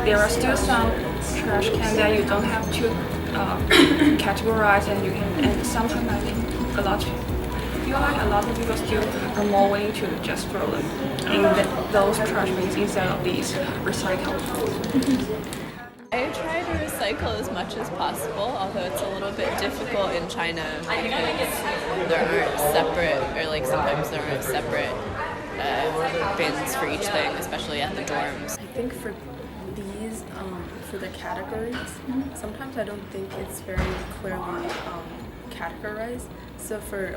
there are still some trash can that you don't have to categorize, and you can. And sometimes I think feel like a lot of people still are more willing to just throw them in those trash bins instead of these recycled. I try to recycle as much as possible, although it's a little bit difficult in China because there aren't separate, or like sometimes there aren't separate bins for each thing, especially at the dorms. I think for these, for the categories, sometimes I don't think it's very clearly categorized. So for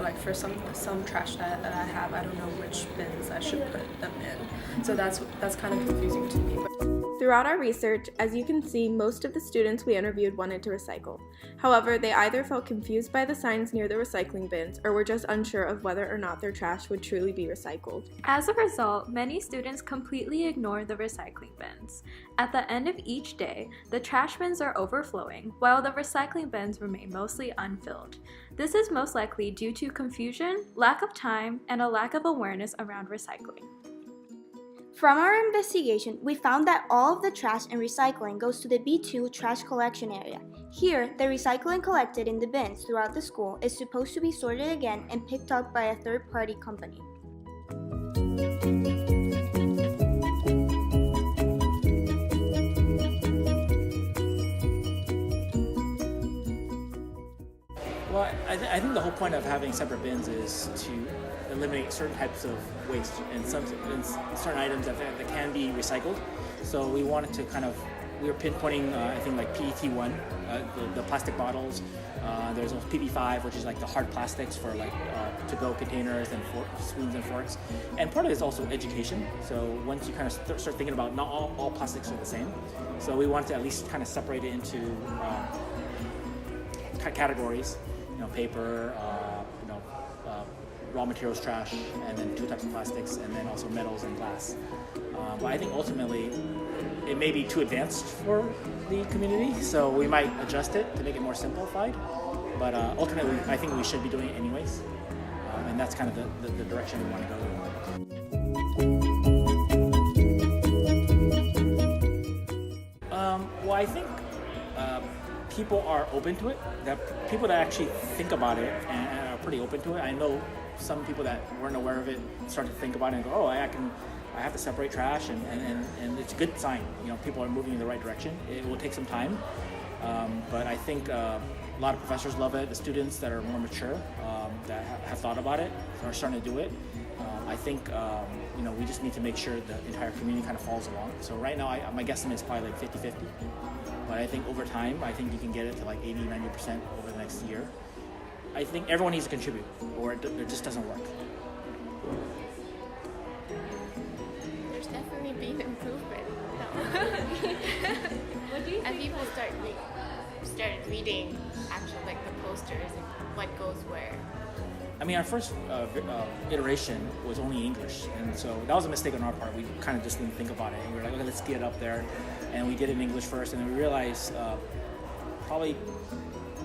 some trash that I have, I don't know which bins I should put them in. So that's kind of confusing to me. Throughout our research, as you can see, most of the students we interviewed wanted to recycle. However, they either felt confused by the signs near the recycling bins or were just unsure of whether or not their trash would truly be recycled. As a result, many students completely ignore the recycling bins. At the end of each day, the trash bins are overflowing, while the recycling bins remain mostly unfilled. This is most likely due to confusion, lack of time, and a lack of awareness around recycling. From our investigation, we found that all of the trash and recycling goes to the B2 trash collection area. Here, the recycling collected in the bins throughout the school is supposed to be sorted again and picked up by a third-party company. Well, I think the whole point of having separate bins is to eliminate certain types of waste and certain items that can be recycled. So we wanted to we were pinpointing, I think, like PET1, the plastic bottles. There's also PP5, which is like the hard plastics for like to-go containers and spoons and forks. And part of it is also education. So once you kind of start thinking about not all plastics are the same. So we wanted to at least kind of separate it into categories. Paper, raw materials trash, and then 2 types of plastics, and then also metals and glass. But I think ultimately it may be too advanced for the community, so we might adjust it to make it more simplified. But ultimately, I think we should be doing it anyways, and that's kind of the direction we want to go. Well, I think people are open to it. People that actually think about it and are pretty open to it. I know some people that weren't aware of it start to think about it and go, oh, I have to separate trash, and it's a good sign. People are moving in the right direction. It will take some time, but I think a lot of professors love it. The students that are more mature, that have thought about it, are starting to do it. I think we just need to make sure the entire community kind of follows along. So right now, my guesstimate is probably like 50-50. But I think over time, I think you can get it to like 80-90% over the next year. I think everyone needs to contribute, or it just doesn't work. There's definitely been improvement. What do you think? And people started reading actual like the posters and what goes where. I mean, our first iteration was only English, and so that was a mistake on our part. We kind of just didn't think about it. And we were like, okay, let's get it up there. And we did it in English first, and then we realized probably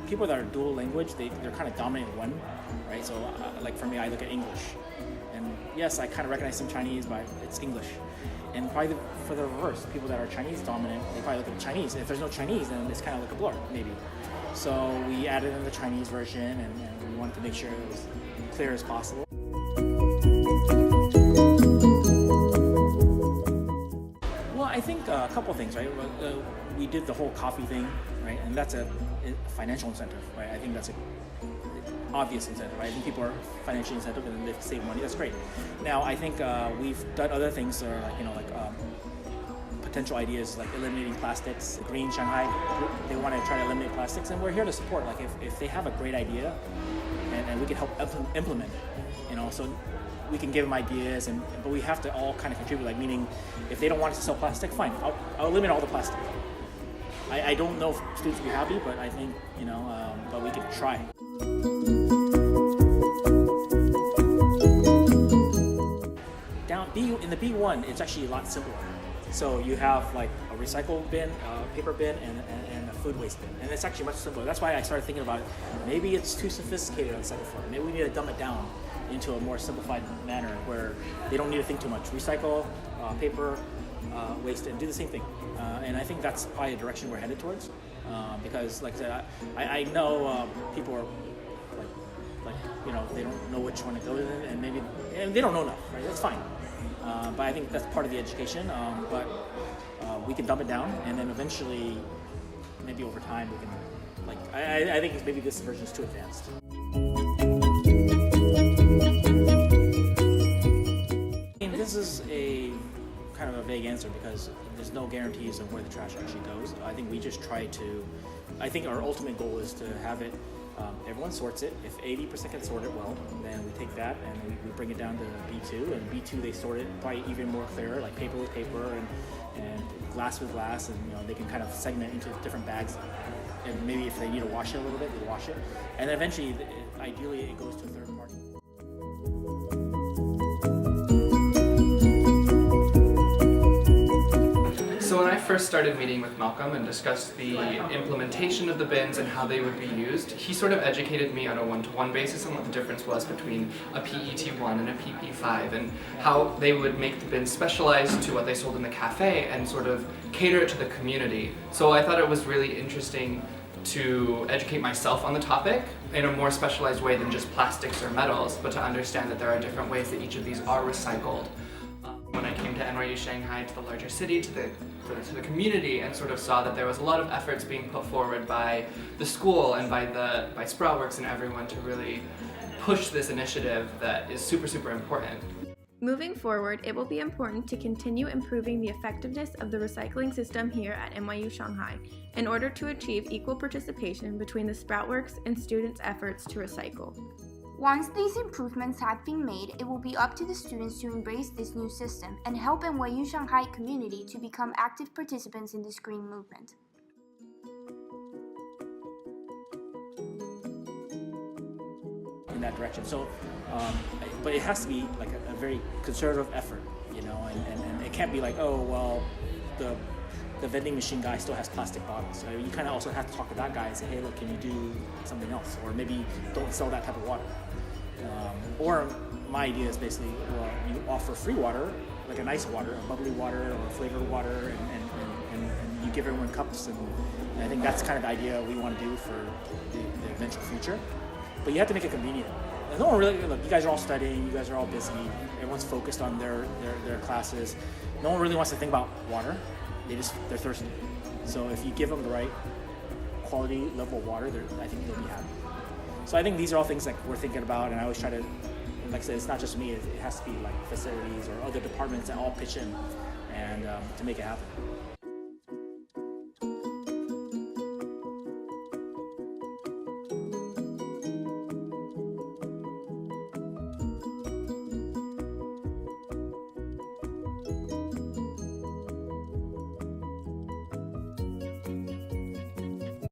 people that are dual language, they're kind of dominant in one, right? So like for me, I look at English. And yes, I kind of recognize some Chinese, but it's English. And probably for the reverse, people that are Chinese dominant, they probably look at Chinese. If there's no Chinese, then it's kind of like a blur, maybe. So we added in the Chinese version, and we wanted to make sure it was clear as possible. Well, I think a couple of things, right? We did the whole coffee thing, right? And that's a financial incentive, right? I think that's an obvious incentive, right? I think people are financially incentive and they save money. That's great. Now, I think we've done other things that are like potential ideas like eliminating plastics. Green Shanghai, they want to try to eliminate plastics, and we're here to support. Like if they have a great idea, and we can help implement it, so we can give them ideas, but we have to all kind of contribute. Like meaning, if they don't want us to sell plastic, fine, I'll eliminate all the plastic. I don't know if students will be happy, but I think but we can try. In the B1, it's actually a lot simpler. So you have like a recycle bin, a paper bin, and a food waste bin. And it's actually much simpler. That's why I started thinking about it. Maybe it's too sophisticated on the second floor. Maybe we need to dumb it down into a more simplified manner where they don't need to think too much. Recycle, paper, waste, and do the same thing. And I think that's probably a direction we're headed towards, because like I said, I know people are like they don't know which one to go with, and maybe they don't know enough, right? That's fine. But I think that's part of the education. But we can dumb it down, and then eventually, maybe over time, we can. I think maybe this version is too advanced. This is a kind of a vague answer because there's no guarantees of where the trash actually goes. I think we just try to. I think our ultimate goal is to have it. Everyone sorts it. If 80% can sort it well, then we take that and we bring it down to B2. And B2 they sort it probably even more clear, like paper with paper and glass with glass, and they can kind of segment into different bags. And maybe if they need to wash it a little bit, they wash it. And then eventually, ideally, it goes to a third party. So when I first started meeting with Malcolm and discussed the implementation of the bins and how they would be used, he sort of educated me on a one-to-one basis on what the difference was between a PET1 and a PP5 and how they would make the bins specialized to what they sold in the cafe and sort of cater it to the community. So I thought it was really interesting to educate myself on the topic in a more specialized way than just plastics or metals, but to understand that there are different ways that each of these are recycled. When I came to NYU Shanghai, to the larger city, to the community, and sort of saw that there was a lot of efforts being put forward by the school and by Sproutworks and everyone to really push this initiative that is super, super important. Moving forward, it will be important to continue improving the effectiveness of the recycling system here at NYU Shanghai in order to achieve equal participation between the Sproutworks and students' efforts to recycle. Once these improvements have been made, it will be up to the students to embrace this new system and help NYU Shanghai community to become active participants in this green movement. In that direction. So, but it has to be like a very conservative effort, and it can't be like, oh, well, the vending machine guy still has plastic bottles. So you kind of also have to talk to that guy and say, hey, look, can you do something else? Or maybe don't sell that type of water. Or my idea is basically, well, you offer free water, like a nice water, a bubbly water or a flavored water, and you give everyone cups. And I think that's kind of the idea we want to do for the eventual future. But you have to make it convenient. And no one really, look, you guys are all studying, you guys are all busy, everyone's focused on their classes. No one really wants to think about water. They're thirsty. So if you give them the right quality level of water, I think they'll be happy. So I think these are all things that we're thinking about, and I always try to, like I said, it's not just me, it has to be like facilities or other departments that all pitch in and to make it happen.